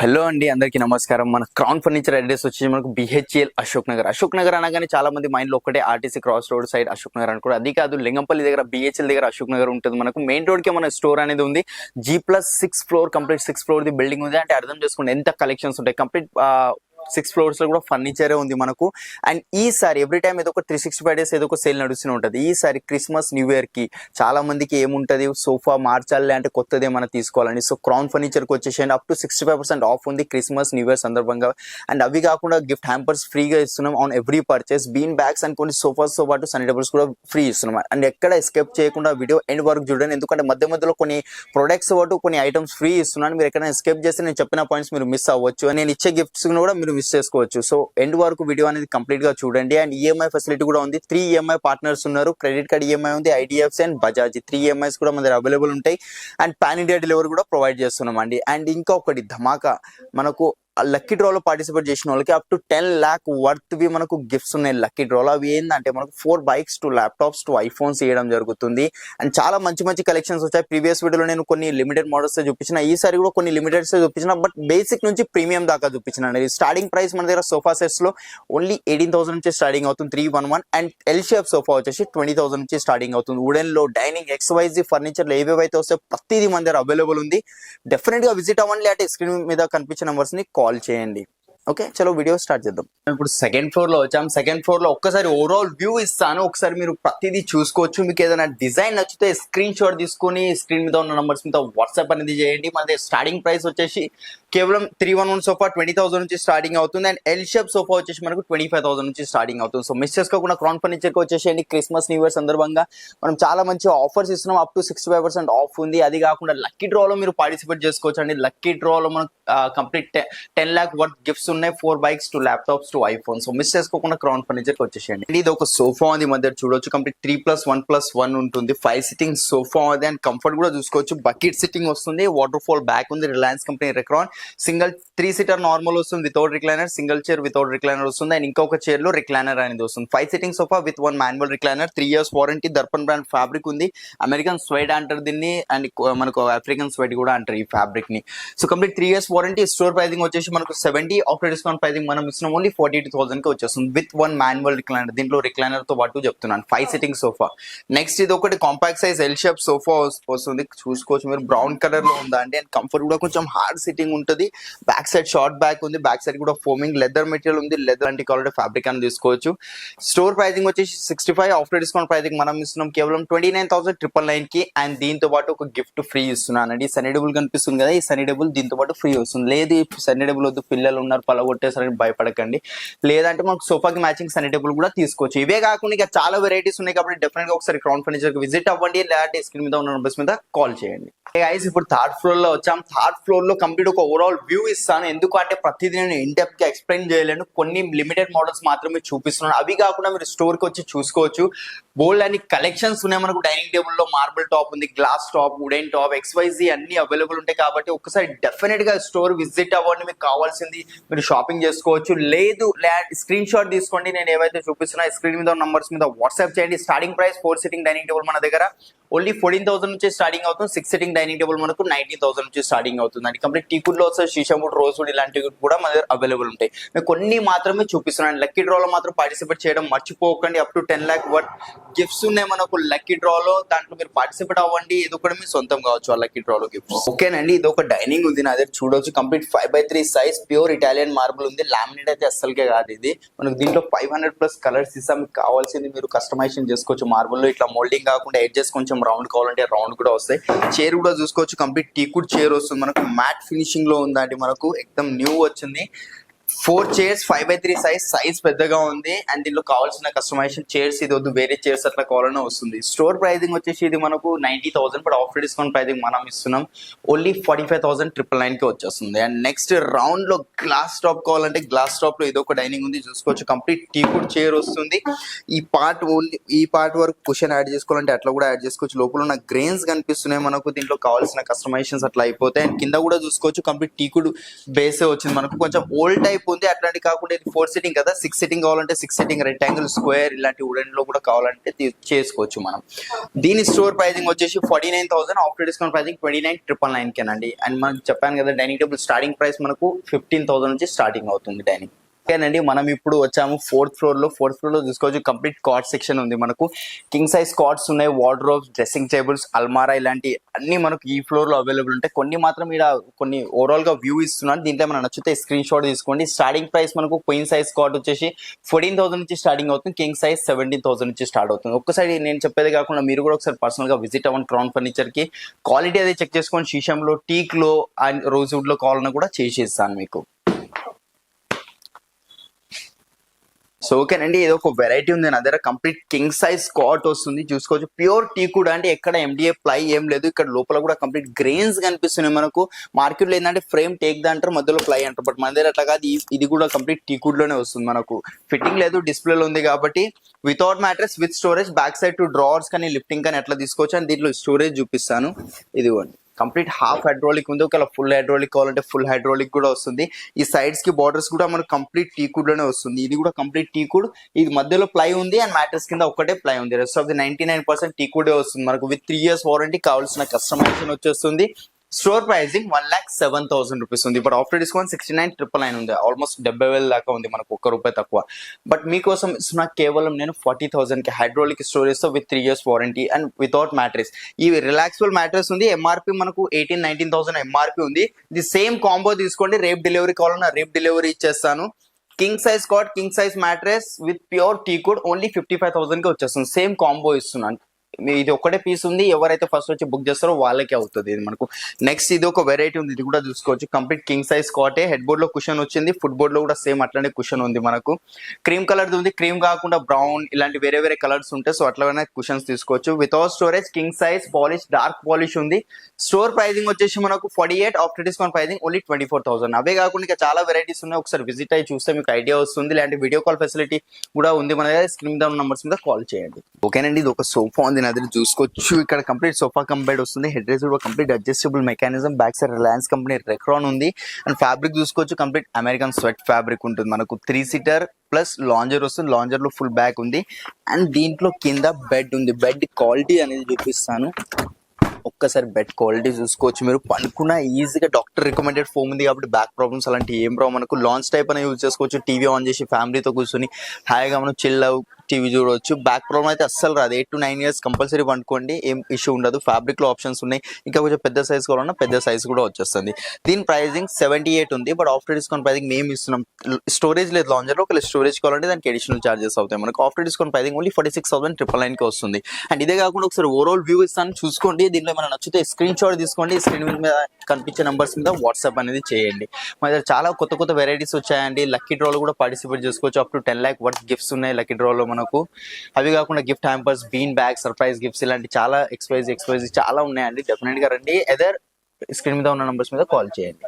Hello అండి, అందరికీ నమస్కారం. మన క్రౌన్ ఫర్నిచర్ అడ్రస్ వచ్చి మనకు బిహెచ్ఎల్ అశోక్ నగర్ అనగానే చాలా మంది మైండ్ లో ఒకటే RTC cross road side Ashok Nagar అనుకోరు. అది కాదు, లింగంపల్లి దగ్గర బిహెచ్ఎల్ దగ్గర అశోక్ నగర్ ఉంటుంది. మనకు మెయిన్ రోడ్ కి మన స్టోర్ అనేది ఉంది. G+6 floor complete 6 floor the building ఉంది. అంటే అర్థం చేసుకోండి ఎంత కలెక్షన్స్ ఉంటాయి. కంప్లీట్ 6 ఫ్లోర్స్ లో కూడా ఫర్నిచరే ఉంది మనకు. అండ్ ఈసారి ఎవ్రీ టైం ఏదో ఒక 365 డేస్ ఏదో ఒక సేల్ నడుస్తూనే ఉంటుంది. ఈసారి క్రిస్మస్ న్యూ ఇయర్ కి చాలా మందికి ఏముంటది, సోఫా మార్చాలి అంటే కొత్తది ఏమైనా తీసుకోవాలని. సో క్రౌన్ ఫర్నిచర్ కి వచ్చేసి అప్ టు 65% ఆఫ్ ఉంది క్రిస్మస్ న్యూ ఇయర్ సందర్భంగా. అండ్ అవి కాకుండా గిఫ్ట్ హ్యాంపర్స్ ఫ్రీగా ఇస్తున్నాం on every purchase. Been bags and కొన్ని సోఫాస్ తో పాటు సనీ టేబుల్స్ కూడా ఫ్రీ ఇస్తున్నాం. అండ్ ఎక్కడ ఎస్కేప్ చేయకుండా వీడియో ఎండ్ వరకు చూడండి, ఎందుకంటే మధ్య మధ్యలో కొన్ని ప్రొడక్ట్స్ పాటు కొన్ని ఐటమ్స్ ఫ్రీ ఇస్తున్నాను. మీరు ఎక్కడైనా ఎస్కేప్ చేస్తే నేను చెప్పిన పాయింట్స్ మీరు మిస్ అవ్వచ్చు. నేను ఇచ్చే గిఫ్ట్స్ కూడా మీరు మిస్ చేసుకోవచ్చు. సో ఎండ్ వరకు వీడియో అనేది కంప్లీట్ గా చూడండి. అండ్ ఈఎంఐ ఫెసిలిటీ కూడా ఉంది. 3 ఈఎంఐ పార్ట్నర్స్ ఉన్నారు. క్రెడిట్ కార్డ్ ఈఎంఐ ఉంది, ఐడిఎఫ్సి అండ్ బజాజ్ 3 ఈఎంఐస్ కూడా మన దగ్గర అవైలబుల్ ఉంటాయి. అండ్ పాన్ ఇండియా డెలివరీ కూడా ప్రొవైడ్ చేస్తున్నాం అండి. అండ్ ఇంకొకటి ధమాకా, మనకు లక్కీ డ్రాలో పార్టిసిపేట్ చేసిన వాళ్ళకి అప్ టు 10 lakh వర్త్ వి మనకు గిఫ్ట్స్ ఉన్నాయి లక్కీ డ్రాలో. అవి ఏంటంటే మనకు 4 bikes 2 laptops 2 iPhones ఇవ్వడం జరుగుతుంది. అండ్ చాలా మంచి కలెక్షన్స్ వచ్చాయి. ప్రీవియస్ వీడియోలో నేను కొన్ని లిమిటెడ్ మోడల్స్ చూపించిన, ఈసారి కూడా కొన్ని లిమిటెడ్స్ చూపించిన. బట్ బేసిక్ నుంచి ప్రీమియం దాకా చూపించిన. స్టార్టింగ్ ప్రైస్ మన దగ్గర సోఫా సెట్స్ లో ఓన్లీ 18,000 నుంచి స్టార్టింగ్ అవుతుంది 311. అండ్ ఎల్ షేప్ సోఫా వచ్చేసి 20,000 నుంచి స్టార్టింగ్ అవుతుంది. వుడెన్ లో డైనింగ్ XYZ ఫర్నిచర్ లో ఏవేవైతే వస్తే ప్రతిదీ మన దగ్గర అవైలబుల్ ఉంది. డెఫినెట్ గా విజిట్ అవ్వండి. అంటే స్క్రీన్ మీద కనిపించే నంబర్స్ ని కాల్ చేయండి. ఓకే, చలో వీడియో స్టార్ట్ చేద్దాం. ఇప్పుడు సెకండ్ ఫ్లోర్ లో వచ్చాం. సెకండ్ ఫ్లోర్ లో ఒక్కసారి ఓవరాల్ వ్యూ ఇస్తాను, ఒకసారి మీరు ప్రతిదీ చూసుకోవచ్చు. మీకు ఏదైనా డిజైన్ నచ్చితే స్క్రీన్ షాట్ తీసుకొని స్క్రీన్ మీద ఉన్న నంబర్స్ మీద వాట్సాప్ అనేది చేయండి. మన స్టార్టింగ్ ప్రైస్ వచ్చేసి కేవలం 311 సోఫా 20,000 నుంచి స్టార్టింగ్ అవుతుంది. అండ్ ఎల్ షేప్ సోఫా వచ్చేసి మనకు 25,000 నుంచి స్టార్టింగ్ అవుతుంది. సో మిస్ చేసుకోకుండా క్రౌన్ ఫర్నిచర్ కి వచ్చేసేయండి. క్రిస్మస్ న్యూ ఇయర్ సందర్భంగా మనం చాలా మంచి ఆఫర్స్ ఇస్తున్నాం. అప్ టు 65% ఆఫ్ ఉంది. అది కాకుండా లక్కీ డ్రాలో మీరు పార్టిసిపేట్ చేసుకోవచ్చు అండి. లక్కీ డ్రాలో మనకు కంప్లీట్ 10 lakh వర్త్ గిఫ్ట్స్ ఉన్నాయి. 4 bikes 2 laptops 2 iPhones. So miss చేసుకోకుండా క్రౌన్ ఫర్నిచర్ కి వచ్చేసేయండి. ఇది ఒక సోఫా ఉంది, మధ్య చూడొచ్చు. కంప్లీట్ 3+1+1 ఉంటుంది. 5 సిట్టింగ్ సోఫా ఉంది. అండ్ కంఫర్ట్ కూడా చూసుకోవచ్చు. బకెట్ సిట్టింగ్ వస్తుంది. వాటర్ ఫాల్ బ్యాక్ ఉంది. Reliance company Recron. Single 3 seater normal వస్తుంది without recliner. Single chair without recliner వస్తుంది. అండ్ ఇంకొక చైర్ లో రిక్లైనర్ అనేది వస్తుంది. 5 sitting sofa with 1 manual recliner. 3 years warranty. Darpan brand fabric ఉంది. అమెరికన్ స్వైడ్ అంటారు దీన్ని. అండ్ మనకు ఆఫ్రికన్ స్వైడ్ కూడా అంటారు ఈ ఫ్యాబ్రిక్ ని. So complete 3 years warranty. Store pricing వచ్చేసి మనకు 70. ఆఫ్టర్ డిస్కౌంట్ ప్రైసింగ్ మనం ఇస్తున్నాం ఓన్లీ 42,000 కి వచ్చేస్తుంది విత్ 1 మాన్యువల్ రిక్లైనర్. దీంట్లో రిక్లైనర్ తో పాటు చెప్తున్నాను. 5 సిట్టింగ్ సోఫా. నెక్స్ట్ ఇది ఒకటి compact size L shape sofa వస్తుంది. చూసుకోవచ్చు మీరు. బ్రౌన్ కలర్ లో ఉందా అండి. అండ్ కంఫర్ట్ కూడా కొంచెం హార్డ్ సిట్టింగ్ ఉంటుంది. బ్యాక్ సైడ్ షార్ట్ బ్యాక్ ఉంది. బ్యాక్ సైడ్ కూడా ఫోమింగ్ లెదర్ మెటీరియల్ ఉంది. లెదర్ అంటే క్వాలిటీ ఫ్యాబ్రిక్ అని తీసుకోవచ్చు. స్టోర్ ప్రైసింగ్ వచ్చేసి 65. ఆఫ్టర్ డిస్కౌంట్ ప్రైసింగ్ మనం ఇస్తున్నాం కేవలం 29,999 కి. అండ్ దీంతో పాటు ఒక గిఫ్ట్ ఫ్రీ ఇస్తున్నానండి. సనీ టేబుల్ కనిపిస్తుంది కదా, ఈ సనీ టేబుల్ దీంతో పాటు ఫ్రీ వస్తుంది. లేదు సనీ టేబుల్ వద్దు, పిల్లలు ఉన్నారు పలగొట్టేసరికి భయపడకండి. లేదంటే మనకు సోఫాకి మ్యాచింగ్ సనీ టేబుల్ కూడా తీసుకోవచ్చు. ఇవే కాకుండా ఇక చాలా వెరైటీస్ ఉన్నాయి కాబట్టి డెఫినెట్ గా ఒకసారి క్రౌన్ ఫర్నిచర్ కి విజిట్ అవ్వండి. లేదంటే స్క్రీన్ మీద ఉన్న నంబర్స్ మీద కాల్ చేయండి. గైస్ ఇప్పుడు థర్డ్ ఫ్లోర్ లో వచ్చాం. థర్డ్ ఫ్లోర్ లో కంప్లీట్ ఒక ఓవరాల్ వ్యూ ఇస్తాను. ఎందుకంటే ప్రతిదీ నేను ఇన్ డెప్త్ గా ఎక్స్ప్లెయిన్ చేయలేను. కొన్ని లిమిటెడ్ మోడల్స్ మాత్రమే చూపిస్తున్నాను. అవి కాకుండా మీరు స్టోర్ కి వచ్చి చూసుకోవచ్చు. బోల్డ్ అని కలెక్షన్స్ ఉన్నాయి. మనకు డైనింగ్ టేబుల్ లో మార్బుల్ టాప్ ఉంది, glass top, wooden top, XYZ అన్ని అవైలబుల్ ఉంటాయి. కాబట్టి ఒకసారి డెఫినెట్ గా స్టోర్ విజిట్ అవ్వండి. మీకు కావాల్సింది మీరు షాపింగ్ చేసుకోవచ్చు. లేదు స్క్రీన్ షాట్ తీసుకోండి. నేను ఏవైతే చూపిస్తున్నా స్క్రీన్ మీద నంబర్స్ మీద వాట్సాప్ చేయండి. Starting price 4 sitting dining table మన దగ్గర ఓన్లీ 14,000 నుంచి స్టార్టింగ్ అవుతుంది. 6 సిట్టింగ్ డైనింగ్ టేబుల్ మనకు 19,000 నుంచి స్టార్టింగ్ అవుతుంది అండి. కంప్లీట్ టీకుడ్ లో వస్తే షీషాముడ్, రోజ్వుడ్ ఇలాంటివి కూడా మన దగ్గర అవైలబుల్ ఉంటాయి. నేను కొన్ని మాత్రమే చూపిస్తున్నాను. లక్కీ డ్రాలో మాత్రం పార్టిసిపేట్ చేయడం మర్చిపోకండి. Up to 10 lakh worth gifts ఉన్నాయి మనకు లక్కీ డ్రాలో. దాంట్లో మీరు పార్టిసిపేట్ అవ్వండి. ఇది కూడా మీ సొంతం కావచ్చు ఆ లక్కీ డ్రాలో గిఫ్ట్స్. ఓకేనండి. ఇది ఒక డైనింగ్ ఉంది నా దగ్గర చూడవచ్చు. Complete 5x3 size pure Italian marble ఉంది. లామినేట్ అయితే అస్సలకే కాదు ఇది. మనకు దీంట్లో 500+ కలర్స్ ఇస్తాం. మీకు కావాల్సింది మీరు కస్టమైజేషన్ చేసుకోవచ్చు. మార్బుల్ లో ఇట్లా మోల్డింగ్ కాకుండా ఎడ్జెస్ కొంచెం రౌండ్ కావాలంటే రౌండ్ కూడా వస్తాయి. చైర్ కూడా చూసుకోవచ్చు. కంప్లీట్ టీకుడ్ చైర్ వస్తుంది. మనకు మ్యాట్ ఫినిషింగ్ లో ఉందండి. మనకు ఎక్దమ్ న్యూ వచ్చింది. 4 chairs 5x3 సైజ్ పెద్దగా ఉంది. అండ్ దీనిలో కావాల్సిన కస్టమైజేషన్ చైర్స్ ఇది వద్దు వేరే చైర్స్ అట్లా కావాలన్నా వస్తుంది. స్టోర్ ప్రైసింగ్ వచ్చేసి ఇది మనకు 90,000. బట్ ఆఫ్టర్ డిస్కౌంట్ ప్రైసింగ్ మనం ఇస్తున్నాం ఓన్లీ 45,999 కి వచ్చేస్తుంది. అండ్ నెక్స్ట్ రౌండ్ లో గ్లాస్ టాప్ కావాలంటే గ్లాస్ టాప్ లో ఇది ఒక డైనింగ్ ఉంది చూసుకోవచ్చు. కంప్లీట్ టీకుడ్ చైర్ వస్తుంది. ఈ పార్ట్ వరకు కుషన్ యాడ్ చేసుకోవాలంటే అట్లా కూడా యాడ్ చేసుకోవచ్చు. లోపల ఉన్న గ్రెయిన్స్ కనిపిస్తున్నాయి మనకు. దీంట్లో కావాల్సిన కస్టమైజేషన్స్ అట్లా అయిపోతాయి. అండ్ కింద కూడా చూసుకోవచ్చు. కంప్లీట్ టీకుడ్ బేసే వచ్చింది మనకు. కొంచెం ఓల్డ్ టైప్ టైప్ ఉంది, అట్లాంటి కాకుండా ఇది 4 సిట్టింగ్ కదా, 6 సిట్టింగ్ కావాలంటే 6 సిట్టింగ్ రెక్టాంగిల్ స్క్వేర్ ఇలాంటి వుడెన్ లో కూడా కావాలంటే చేసుకోవచ్చు మనం. దీని స్టోర్ ప్రైజింగ్ వచ్చేసి 49,000, ఆఫ్టర్ డిస్కౌంట్ ప్రైజింగ్ 29,999 కేనండి. అండ్ మనకు చెప్పాను కదా డైనింగ్ టేబుల్ స్టార్టింగ్ ప్రైస్ మనకు 15,000 నుంచి స్టార్టింగ్ అవుతుంది డైనింగ్. ఓకేనండి, మనం ఇప్పుడు వచ్చాము ఫోర్త్ ఫ్లోర్ లో చూసుకోవచ్చు కంప్లీట్ కాట్ సెక్షన్ ఉంది. మనకు కింగ్ సైజ్ కాట్స్ ఉన్నాయి, వార్డ్రోబ్స్, డ్రెస్సింగ్ టేబుల్స్, అల్మారా ఇలాంటి అన్ని మనకు ఈ ఫ్లోర్ లో అవైలబుల్ ఉంటాయి. కొన్ని మాత్రం ఇక్కడ కొన్ని ఓవరాల్ గా వ్యూ ఇస్తున్నాను, దీంట్లో మనం నచ్చితే స్క్రీన్ షాట్ తీసుకోండి. స్టార్టింగ్ ప్రైస్ మనకు క్వీన్ సైజ్ కాట్ వచ్చేసి 14,000 నుంచి స్టార్టింగ్ అవుతుంది, కింగ్ సైజ్ 17,000 నుంచి స్టార్ట్ అవుతుంది. ఒక్కసారి నేను చెప్పేది కాకుండా మీరు కూడా ఒకసారి పర్సనల్ గా విజిట్ అవ్వండి క్రౌన్ ఫర్నిచర్ కి, క్వాలిటీ అది చెక్ చేసుకొని శీశంలో, టీక్ లో అండ్ రోజ్వుడ్ లో కావాలన్నా కూడా చేసేస్తాను మీకు. సో ఓకేనండి, ఇది ఒక వెరైటీ ఉంది నా దగ్గర, కంప్లీట్ కింగ్ సైజ్ కాట్ వస్తుంది చూసుకోవచ్చు. ప్యూర్ టీ కూడా అంటే ఎక్కడ ఎండిఏ ప్లై ఏం లేదు, ఇక్కడ లోపల కూడా కంప్లీట్ గ్రెయిన్స్ కనిపిస్తున్నాయి మనకు. మార్కెట్ లో ఏంటంటే ఫ్రేమ్ టేక్ దా అంటారు, మధ్యలో ప్లై అంటారు, బట్ మన దగ్గర అట్లా కాదు, ఇది కూడా కంప్లీట్ టీ కుడ్ లోనే వస్తుంది. మనకు ఫిట్టింగ్ లేదు, డిస్ప్లేలో ఉంది కాబట్టి without mattress with storage, back side to drawers కానీ లిఫ్టింగ్ కానీ ఎట్లా తీసుకోవచ్చు అని దీంట్లో స్టోరేజ్ చూపిస్తాను. ఇదిగోండి కంప్లీట్ హాఫ్ హైడ్రాలిక్ ఉంది, ఒకవేళ ఫుల్ హైడ్రాలిక్ కావాలంటే ఫుల్ హైడ్రాలిక్ కూడా వస్తుంది. ఈ సైడ్స్ కి బార్డర్స్ కూడా మనకు కంప్లీట్ టీకుడ్ లోనే వస్తుంది. ఇది కూడా కంప్లీట్ టీకుడ్, ఇది మధ్యలో ప్లై ఉంది అండ్ మ్యాట్రెస్ కింద ఒకటే ప్లై ఉంది. రెస్ట్ ఆఫ్ ది 99% టీకుడే వస్తుంది మనకు. విత్ 3 years వారంటీ, కావాల్సిన కస్టమైజేషన్ వచ్చేస్తుంది. స్టోర్ ప్రైజింగ్ 1,07,000 రూపీస్ ఉంది, బట్ ఆఫ్టర్ డిస్కౌంట్ 69,999 ఉంది, ఆల్మోస్ట్ 70,000 దాకా ఉంది మనకు, ₹1 తక్కువ. బట్ మీకోసం ఇస్తున్నా కేవలం నేను 40,000 కి హైడ్రాలిక్ స్టోరేజ్ తో with 3 years warranty and without mattress. ఈ రిలాక్సబుల్ మ్యాట్రెస్ ఉంది, ఎంఆర్పి మనకు 18,000-19,000 ఎంఆర్పి ఉంది. ఇది సేమ్ కాంబో తీసుకోండి, రేపు డెలివరీ కావాలన్నా రేపు డెలివరీ ఇచ్చేస్తాను. King size cot, king size mattress with pure teak wood only 55,000 కి వచ్చేస్తుంది. సేమ్ కాంబో ఇస్తున్నాను. ఇది ఒకటే పీస్ ఉంది, ఎవరైతే ఫస్ట్ వచ్చి బుక్ చేస్తారో వాళ్ళకే అవుతుంది ఇది మనకు. నెక్స్ట్ ఇది ఒక వెరైటీ ఉంది, ఇది కూడా చూసుకోవచ్చు. కంప్లీట్ కింగ్ సైజ్ కాటే, హెడ్ బోర్డ్ లో కుషన్ వచ్చింది, ఫుట్ బోర్డ్ లో కూడా సేమ్ అట్లానే కుషన్ ఉంది మనకు. క్రీమ్ కలర్ ఉంది, క్రీమ్ కాకుండా బ్రౌన్ ఇలాంటి వేరే వేరే కలర్స్ ఉంటాయి, సో అట్లా కుషన్స్ తీసుకోవచ్చు. Without storage, king size, polish, dark polish ఉంది. స్టోర్ ప్రైజింగ్ వచ్చేసి మనకు 48, ఆఫ్టర్ డిస్కౌంట్ ప్రైజింగ్ ఓన్లీ 24,000. అవే కాకుండా ఇంకా చాలా వెరైటీస్ ఉన్నాయి, ఒకసారి విజిట్ అయ్యి చూస్తే మీకు ఐడియా వస్తుంది. ఇలాంటి వీడియో కాల్ ఫెసిలిటీ కూడా ఉంది మన దగ్గర, స్క్రీన్ డౌన్ నంబర్స్ మీద కాల్ చేయండి. ఓకేనండి, ఇది ఒక సోఫా ఉంది నా దగ్గర చూసుకోవచ్చు. ఇక్కడ కంప్లీట్ సోఫా కంబైడ్ వస్తుంది, హెడ్ రేస్ కూడా complete adjustable mechanism, back side Reliance company Recron ఉంది. అండ్ ఫ్యాబ్రిక్ చూసుకోవచ్చు, కంప్లీట్ అమెరికన్ స్వెట్ ఫ్యాబ్రిక్ ఉంటుంది మనకు. 3 seater ప్లస్ లాంజర్ వస్తుంది, లాంజర్ లో ఫుల్ బ్యాక్ ఉంది. అండ్ దీంట్లో కింద బెడ్ ఉంది, బెడ్ క్వాలిటీ అనేది చూపిస్తాను. ఒక్కసారి బెడ్ క్వాలిటీ చూసుకోవచ్చు, మీరు పనుకున్న ఈజీగా డాక్టర్ రికమెండెడ్ ఫోమ్ ఉంది కాబట్టి బ్యాక్ ప్రాబ్లమ్స్ అలాంటి ఏం రావు మనకు. లాంచ్ టైప్ అనేది యూజ్ చేసుకోవచ్చు, టీవీ ఆన్ చేసి ఫ్యామిలీతో కూర్చొని హాయిగా మనం చిల్ టీవీ చూడవచ్చు. బ్యాక్ ప్రాబ్లమ్ అయితే అస్సలు రాదు, 8 to 9 years కంపల్సరీ పండుకోండి, ఏం ఇష్యూ ఉండదు. ఫ్యాబ్రిక్ లో ఆప్షన్స్ ఉన్నాయి, ఇంకా కొంచెం పెద్ద సైజ్ కావాలన్నా పెద్ద సైజ్ కూడా వచ్చేస్తుంది. దీని ప్రైజింగ్ 78 ఉంది, బట్ ఆఫ్టర్ డిస్కౌంట్ ప్రైజింగ్ మేము ఇస్తున్నాం. స్టోరేజ్ లేదు లాంజర్ లో, ఒకవేళ స్టోరేజ్ కావాలంటే దానికి అడిషనల్ చార్జెస్ అవుతాయి మనకు. ఆఫ్టర్ డిస్కౌంట్ ప్రైజింగ్ ఓన్లీ 46,999 కి వస్తుంది. అండ్ ఇదే కాకుండా ఒకసారి ఓవరాల్ వ్యూ ఇస్తాను చూసుకోండి. దీంట్లో ఏమైనా నచ్చితే స్క్రీన్ షాట్ తీసుకోండి, స్క్రీన్ మీద కనిపించే నంబర్స్ మీద వాట్సాప్ అనేది చేయండి. మన దగ్గర చాలా కొత్త కొత్త వెరైటీస్ వచ్చాయండి. లక్కీ డ్రాలో కూడా పార్టిసిపేట్ చేసుకోవచ్చు, up to 10 lakh worth gifts ఉన్నాయి లక్కీ డ్రాలో మనకు. అవి కాకుండా gift hampers, bean bag, surprise gifts ఇలాంటి చాలా ఎక్స్పైజ్ చాలా ఉన్నాయండి. డెఫినెట్ గా రండి, ఎదర్ స్క్రీన్ మీద ఉన్న నంబర్స్ మీద కాల్ చేయండి.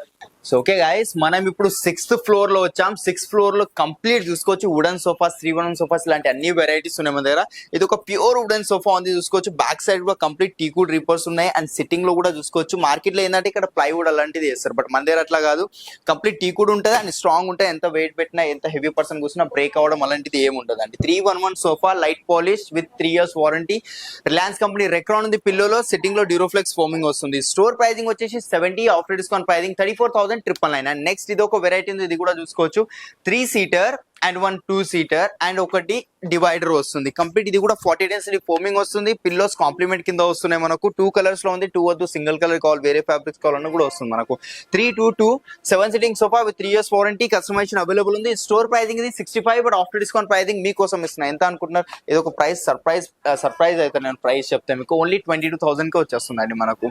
సో ఓకే గైస్, మనం ఇప్పుడు 6th floor లో వచ్చాం. 6th floor లో కంప్లీట్ చూసుకోవచ్చు వుడెన్ సోఫాస్, 3-1 సోఫాస్ ఇలాంటి అన్ని వెరైటీస్ ఉన్నాయి మన దగ్గర. ఇది ఒక ప్యూర్ వుడెన్ సోఫా ఉంది చూసుకోవచ్చు. బ్యాక్ సైడ్ కూడా కంప్లీట్ టీకుడ్ రిపర్స్ ఉన్నాయి అండ్ సిట్టింగ్ లో కూడా చూసుకోవచ్చు. మార్కెట్ లో ఏంటంటే ఇక్కడ ప్లైవుడ్ అలాంటిది వేస్తారు, బట్ మన దగ్గర అట్లా కాదు, కంప్లీట్ టీకుడ్ ఉంటుంది అండ్ స్ట్రాంగ్ ఉంటుంది. ఎంత వెయిట్ పెట్టినా, ఎంత హెవీ పర్సన్ కూర్చున్నా బ్రేక్ అవ్వడం అలాంటిది ఏమి ఉండదు అండి. 3-1 sofa, light polish with 3 years warranty. Reliance company Recron ఉంది, పిల్లోలో సిట్టింగ్ లో డ్యూరోఫ్లెక్స్ ఫోమింగ్ వస్తుంది. స్టోర్ ప్రైజింగ్ వచ్చేసి 70, after discount pricing 34,999. And next ఇది ఒక వెరైటీ ఉంది, ఇది కూడా చూసుకోవచ్చు. 3 seater అండ్ 1 2 seater అండ్ ఒకటి డివైడర్ వస్తుంది. కంప్లీట్ ఇది కూడా 40 డెన్సిటీ ఫోమింగ్ వస్తుంది. పిల్లోస్ కాంప్లిమెంట్ కింద వస్తున్నాయి మనకు. 2 కలర్స్ లో ఉంది, 2 వద్దు సింగిల్ కలర్ కావాలి, వేరే ఫ్యాబ్రిక్స్ కావాలన్నా కూడా వస్తుంది మనకు. 322 7 sitting sofa with 3 years warranty, customisation available ఉంది. స్టోర్ ప్రైజింగ్ ఇది 65, బట్ ఆఫ్టర్ డిస్కౌంట్ ప్రైజింగ్ మీకోసం ఇస్తున్నా. ఎంత అనుకుంటున్నారు? ఇది ఒక ప్రైస్ సర్ప్రైజ్ అయితే నేను ప్రైస్ చెప్తాను మీకు, ఓన్లీ 22,000 కి వచ్చేస్తుందండి మనకు.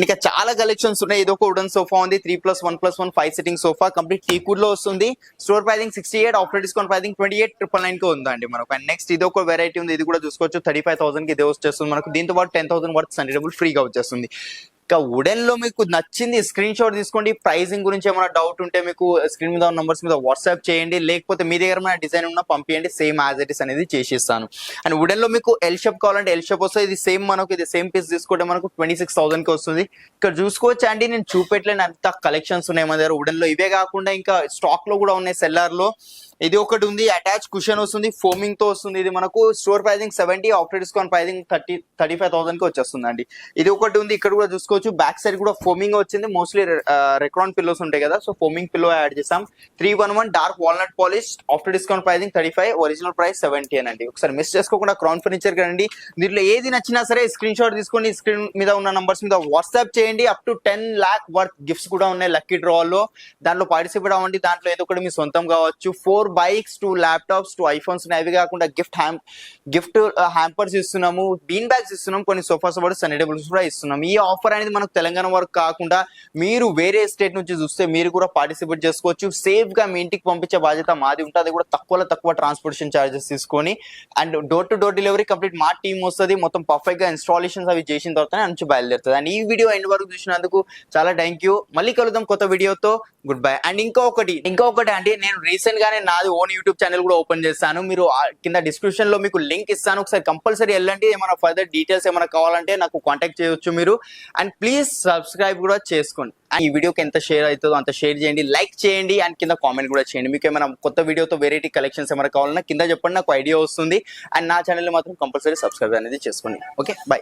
ఇంకా చాలా కలెక్షన్స్ ఉన్నాయి. ఇది ఒక వుడెన్ సోఫా ఉంది, 3+1+1 5 sitting సోఫా, కంప్లీట్ టీకుడ్ లో వస్తుంది. Store pricing 68, after discount pricing 28,999 కి ఉందండి మనకు. అండ్ నెక్స్ట్ ఇది ఒక వెరైటీ ఉంది, ఇది కూడా చూసుకోవచ్చు. 35,000 కి ఇది వచ్చేస్తుంది మనకు. దీంతో పాటు 10,000 వర్త్ సండే డబుల్ ఫ్రీగా వచ్చేస్తుంది. ఇంకా వుడెన్ లో మీకు నచ్చింది స్క్రీన్ షాట్ తీసుకోండి. ప్రైసింగ్ గురించి ఏమైనా డౌట్ ఉంటే మీకు స్క్రీన్ మీద ఉన్న నంబర్స్ మీద వాట్సాప్ చేయండి, లేకపోతే మీ దగ్గర ఏమైనా డిజైన్ ఉన్నా పంపించండి, సేమ్ యాజ్ ఇట్ ఇస్ అనేది చేసిస్తాను. అండ్ వుడెన్ లో మీకు ఎల్ షేప్ కావాలంటే ఎల్ షేప్ వస్తుంది. ఇది సేమ్ మనకు ఇది సేమ్ పీస్ తీసుకుంటే మనకు 26,000 కి వస్తుంది. ఇక్కడ చూసుకోవచ్చు అండి, నేను చూపెట్టలేని అంత కలెక్షన్స్ ఉన్నాయి మన దగ్గర వుడెన్ లో. ఇవే కాకుండా ఇంకా స్టాక్ లో కూడా ఉన్నాయి సెల్లార్ లో. ఇది ఒకటి ఉంది, అటాచ్ కుషన్ వస్తుంది, ఫోమింగ్ తో వస్తుంది. ఇది మనకు store pricing 70, after discount pricing 35,000 కి వచ్చేస్తుంది అండి. ఇది ఒకటి ఉంది, ఇక్కడ కూడా చూసుకోవచ్చు. బ్యాక్ సైడ్ కూడా ఫోమింగ్ వచ్చింది. మోస్ట్లీ రెక్రాన్ పిల్లోస్ ఉంటాయి కదా, సో ఫోమింగ్ పిల్లో యాడ్ చేసాం. 311 dark walnut polish, after discount pricing 35, original price 70 అండి. ఒకసారి మిస్ చేసుకోకుండా క్రౌన్ ఫర్నిచర్ కండి. దీంట్లో ఏది నచ్చినా సరే స్క్రీన్ షాట్ తీసుకొని స్క్రీన్ మీద ఉన్న నంబర్స్ మీద వాట్సాప్ చేయండి. Up to 10 lakh worth gifts కూడా ఉన్నాయి లక్కీ డ్రా లో. దాంట్లో పార్టిసిపేట్ అవ్వండి. దాంట్లో ఏదో ఒకటి మీ సొంతం కావచ్చు. 4 బైక్స్, 2 ల్యాప్టాప్స్, 2 ఐఫోన్స్, అవి కాకుండా గిఫ్ట్ హ్యాంపర్స్ ఇస్తున్నాము, బీన్ బ్యాగ్స్ ఇస్తున్నాం, కొన్ని సోఫాస్ కూడా సన్నీ టేబుల్స్ కూడా ఇస్తున్నాం. ఈ ఆఫర్ అనేది మనకు తెలంగాణ వరకు కాకుండా మీరు వేరే స్టేట్ నుంచి చూస్తే మీరు కూడా పార్టిసిపేట్ చేసుకోవచ్చు. సేఫ్ గా మీ ఇంటికి పంపించే బాధ్యత మాది ఉంటుంది. అది కూడా తక్కువ ట్రాన్స్పోర్టేషన్ చార్జెస్ తీసుకొని. And door to door delivery complete మా టీమ్ వస్తుంది. మొత్తం పర్ఫెక్ట్ గా ఇన్స్టాలేషన్స్ అవి చేసిన తర్వాత నుంచి బయలుదేరుతుంది. అండ్ ఈ వీడియో ఎండ్ వరకు చూసినందుకు చాలా థ్యాంక్ యూ. మళ్ళీ కలుద్దాం కొత్త వీడియోతో. Good bye. అండ్ ఇంకొకటి అంటే నేను రీసెంట్ గానే నాది ఓన్ యూట్యూబ్ ఛానల్ కూడా ఓపెన్ చేస్తాను. మీరు కింద డిస్క్రిప్షన్ లో మీకు లింక్ ఇస్తాను, ఒకసారి కంపల్సరీ వెళ్ళండి. ఏమైనా ఫర్దర్ డీటెయిల్స్ ఏమైనా కావాలంటే నాకు కాంటాక్ట్ చేయొచ్చు మీరు. అండ్ ప్లీజ్ సబ్స్క్రైబ్ కూడా చేసుకోండి. అండ్ ఈ వీడియోకి ఎంత షేర్ అవుతుందో అంత షేర్ చేయండి, లైక్ చేయండి, అండ్ కింద కామెంట్ కూడా చేయండి. మీకు ఏమైనా కొత్త వీడియోతో వెరైటీ కలెక్షన్స్ ఏమైనా కావాలన్నా కింద చెప్పండి, నాకు ఐడియా వస్తుంది. అండ్ నా ఛానల్ మాత్రం కంపల్సరీ సబ్స్క్రైబ్ అనేది చేసుకోండి. Okay, by.